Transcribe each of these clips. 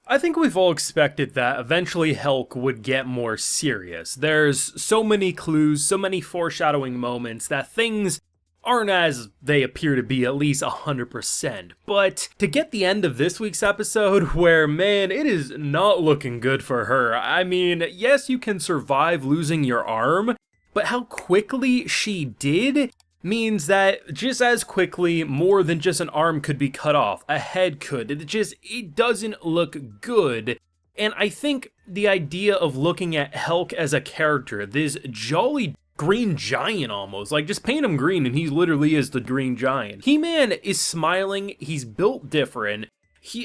I think we've all expected that eventually Helck would get more serious. There's so many clues, so many foreshadowing moments that things aren't as they appear to be, at least 100%. But to get the end of this week's episode, where, man, it is not looking good for her. I mean, yes, you can survive losing your arm, but how quickly she did means that just as quickly, more than just an arm could be cut off, a head could. It doesn't look good. And I think the idea of looking at Helck as a character, this jolly green giant almost, like just paint him green and he literally is the green giant. He-Man is smiling, he's built different.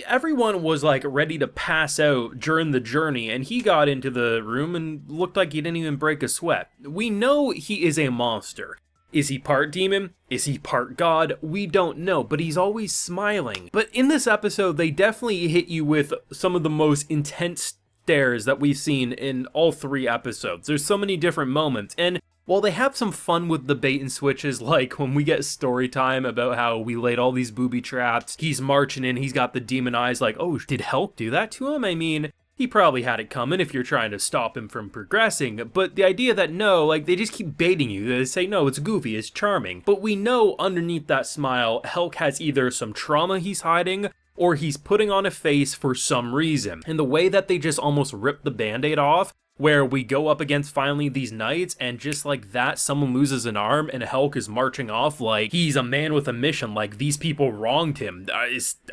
Everyone was like ready to pass out during the journey, and he got into the room and looked like he didn't even break a sweat. We know he is a monster. Is he part demon? Is he part god? We don't know, but he's always smiling. But in this episode, they definitely hit you with some of the most intense stares that we've seen in all 3 episodes. There's so many different moments, and while they have some fun with the bait and switches, like when we get story time about how we laid all these booby traps, he's marching in, he's got the demon eyes like, oh, did Helck do that to him? I mean, he probably had it coming if you're trying to stop him from progressing, but the idea that no, like they just keep baiting you, they say no, it's goofy, it's charming, but we know underneath that smile, Helck has either some trauma he's hiding, or he's putting on a face for some reason. And the way that they just almost rip the band-aid off, where we go up against finally these knights, and just like that, someone loses an arm, and Helck is marching off like he's a man with a mission, like these people wronged him.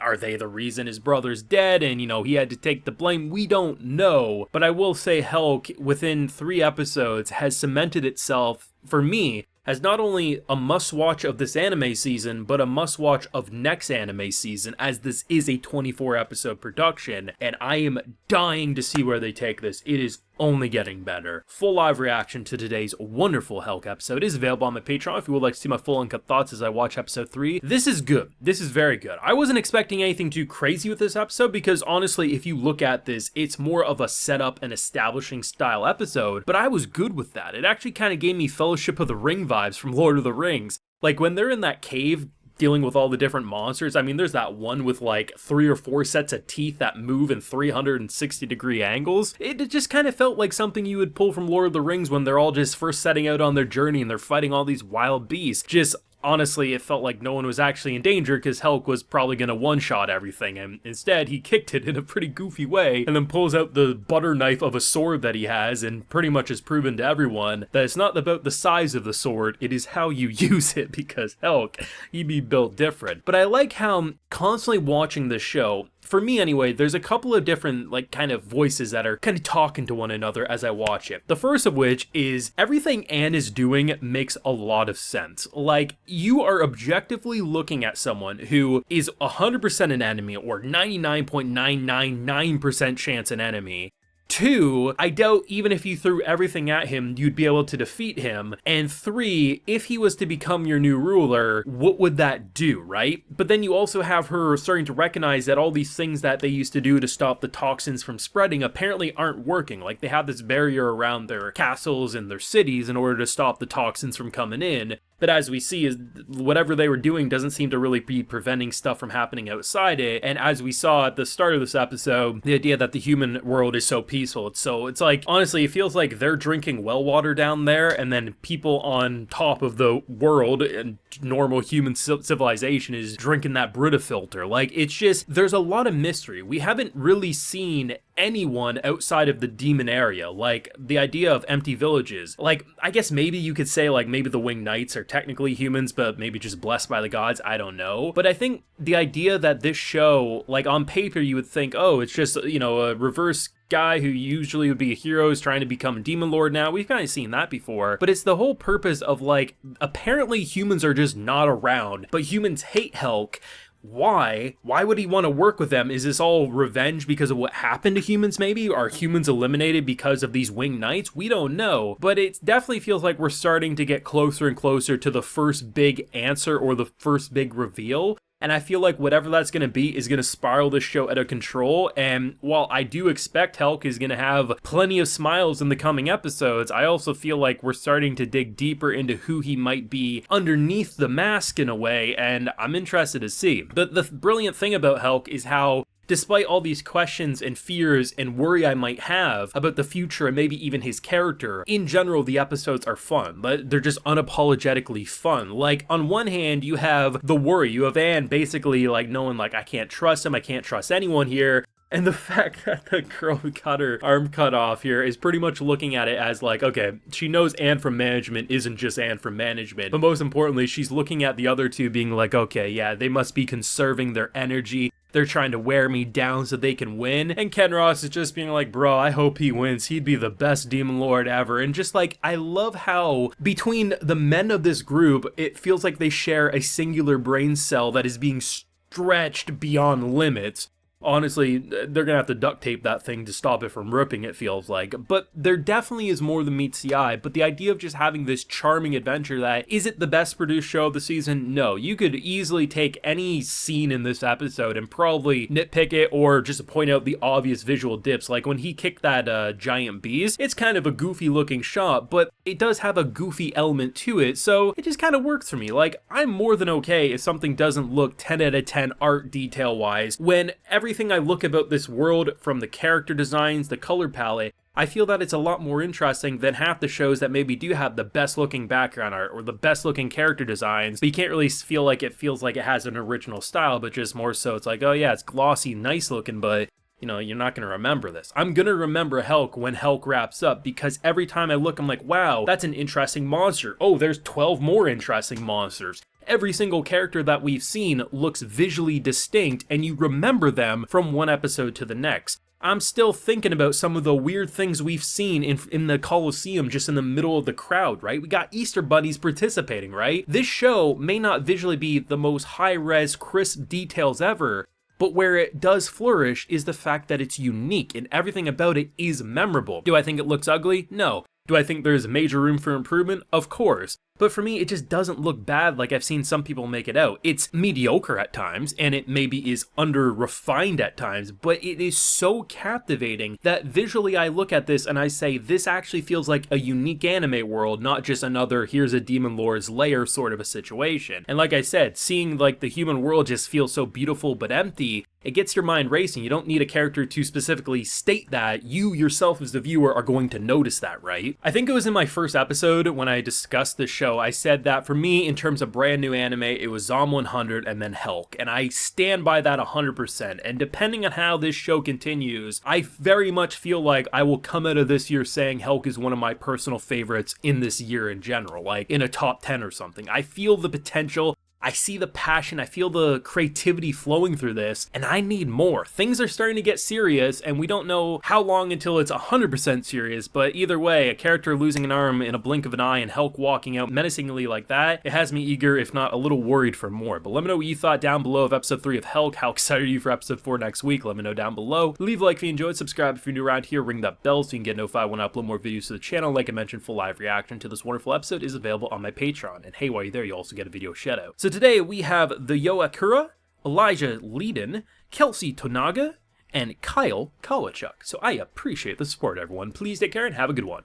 Are they the reason his brother's dead, and he had to take the blame? We don't know, but I will say Helck, within 3 episodes, has cemented itself, for me, as not only a must-watch of this anime season, but a must-watch of next anime season, as this is a 24-episode production, and I am dying to see where they take this. It is only getting better. Full live reaction to today's wonderful Helck episode is available on my Patreon if you would like to see my full uncut thoughts as I watch episode 3. This is good. This is very good. I wasn't expecting anything too crazy with this episode because honestly, if you look at this, it's more of a setup and establishing style episode, but I was good with that. It actually kind of gave me Fellowship of the Ring vibes from Lord of the Rings. Like when they're in that cave dealing with all the different monsters. I mean, there's that one with like 3 or 4 sets of teeth that move in 360-degree angles. It just kind of felt like something you would pull from Lord of the Rings when they're all just first setting out on their journey and they're fighting all these wild beasts. Just honestly, it felt like no one was actually in danger because Helck was probably going to one-shot everything, and instead he kicked it in a pretty goofy way and then pulls out the butter knife of a sword that he has and pretty much has proven to everyone that it's not about the size of the sword, it is how you use it, because Helck, he be built different. But I like how constantly watching this show, for me anyway, there's a couple of different like kind of voices that are kind of talking to one another as I watch it. The first of which is everything Anne is doing makes a lot of sense. Like, you are objectively looking at someone who is 100% an enemy or 99.999% chance an enemy. 2, I doubt even if you threw everything at him, you'd be able to defeat him. And 3, if he was to become your new ruler, what would that do, right? But then you also have her starting to recognize that all these things that they used to do to stop the toxins from spreading apparently aren't working. Like, they have this barrier around their castles and their cities in order to stop the toxins from coming in. But as we see, is whatever they were doing doesn't seem to really be preventing stuff from happening outside it. And as we saw at the start of this episode, the idea that the human world is so peaceful. It's like, honestly, it feels like they're drinking well water down there, and then people on top of the world and normal human civilization is drinking that Brita filter. Like, it's just, there's a lot of mystery. We haven't really seen anyone outside of the demon area. Like, the idea of empty villages. Like, I guess maybe you could say, like, maybe the Winged Knights are technically humans, but maybe just blessed by the gods. I don't know. But I think the idea that this show, like, on paper, you would think, oh, it's just, a reverse guy who usually would be a hero is trying to become a demon lord now. We've kind of seen that before. But it's the whole purpose of, like, apparently humans are just not around, but humans hate Helck. Why? Why would he want to work with them? Is this all revenge because of what happened to humans maybe? Are humans eliminated because of these Winged Knights? We don't know. But it definitely feels like we're starting to get closer and closer to the first big answer or the first big reveal. And I feel like whatever that's going to be is going to spiral this show out of control. And while I do expect Helck is going to have plenty of smiles in the coming episodes, I also feel like we're starting to dig deeper into who he might be underneath the mask in a way, and I'm interested to see. The brilliant thing about Helck is how despite all these questions and fears and worry I might have about the future and maybe even his character, in general, the episodes are fun. They're just unapologetically fun. Like, on one hand, you have the worry. You have Anne basically, like, knowing, like, I can't trust him, I can't trust anyone here. And the fact that the girl who got her arm cut off here is pretty much looking at it as like, okay, she knows Anne from management isn't just Anne from management. But most importantly, she's looking at the other two being like, okay, yeah, they must be conserving their energy. They're trying to wear me down so they can win. And Ken Ross is just being like, bro, I hope he wins. He'd be the best demon lord ever. And just like, I love how between the men of this group, it feels like they share a singular brain cell that is being stretched beyond limits. Honestly, they're gonna have to duct tape that thing to stop it from ripping, it feels like. But there definitely is more than meets the eye. But the idea of just having this charming adventure that, is it the best produced show of the season? No. You could easily take any scene in this episode and probably nitpick it or just point out the obvious visual dips. Like when he kicked that giant beast, it's kind of a goofy looking shot, but it does have a goofy element to it, so it just kind of works for me. Like, I'm more than okay if something doesn't look 10 out of 10 art detail wise, when everything I look about this world, from the character designs, the color palette, I feel that it's a lot more interesting than half the shows that maybe do have the best looking background art or the best looking character designs, but you can't really feel like it has an original style, but just more so it's like, oh yeah, it's glossy, nice looking, but you know, you're not going to remember this. I'm going to remember Helck when Helck wraps up, because every time I look, I'm like, wow, that's an interesting monster. Oh, there's 12 more interesting monsters. Every single character that we've seen looks visually distinct, and you remember them from one episode to the next. I'm still thinking about some of the weird things we've seen in the Coliseum, just in the middle of the crowd, right? We got Easter bunnies participating, right? This show may not visually be the most high-res, crisp details ever, but where it does flourish is the fact that it's unique and everything about it is memorable. Do I think it looks ugly? No. Do I think there's major room for improvement? Of course. But for me, it just doesn't look bad like I've seen some people make it out. It's mediocre at times, and it maybe is under-refined at times, but it is so captivating that visually I look at this and I say, this actually feels like a unique anime world, not just another, here's a demon lord's lair sort of a situation. And like I said, seeing like the human world just feel so beautiful but empty, it gets your mind racing. You don't need a character to specifically state that. You yourself as the viewer are going to notice that, right? I think it was in my first episode when I discussed the show, I said that for me, in terms of brand new anime, it was Zom 100 and then Helck, and I stand by that 100%, and depending on how this show continues, I very much feel like I will come out of this year saying Helck is one of my personal favorites in this year in general, like in a top 10 or something. I feel the potential, I see the passion, I feel the creativity flowing through this, and I need more. Things are starting to get serious, and we don't know how long until it's 100% serious, but either way, a character losing an arm in a blink of an eye and Helck walking out menacingly like that, it has me eager, if not a little worried for more. But let me know what you thought down below of episode 3 of Helck. How excited are you for episode 4 next week? Let me know down below. Leave a like if you enjoyed, subscribe if you're new around here, ring that bell so you can get notified when I upload more videos to the channel. Like I mentioned, full live reaction to this wonderful episode is available on my Patreon, and hey, while you're there, you also get a video shout out. So today we have the Yoakura, Elijah Leiden, Kelsey Tonaga, and Kyle Kawachuk. So I appreciate the support, everyone. Please take care and have a good one.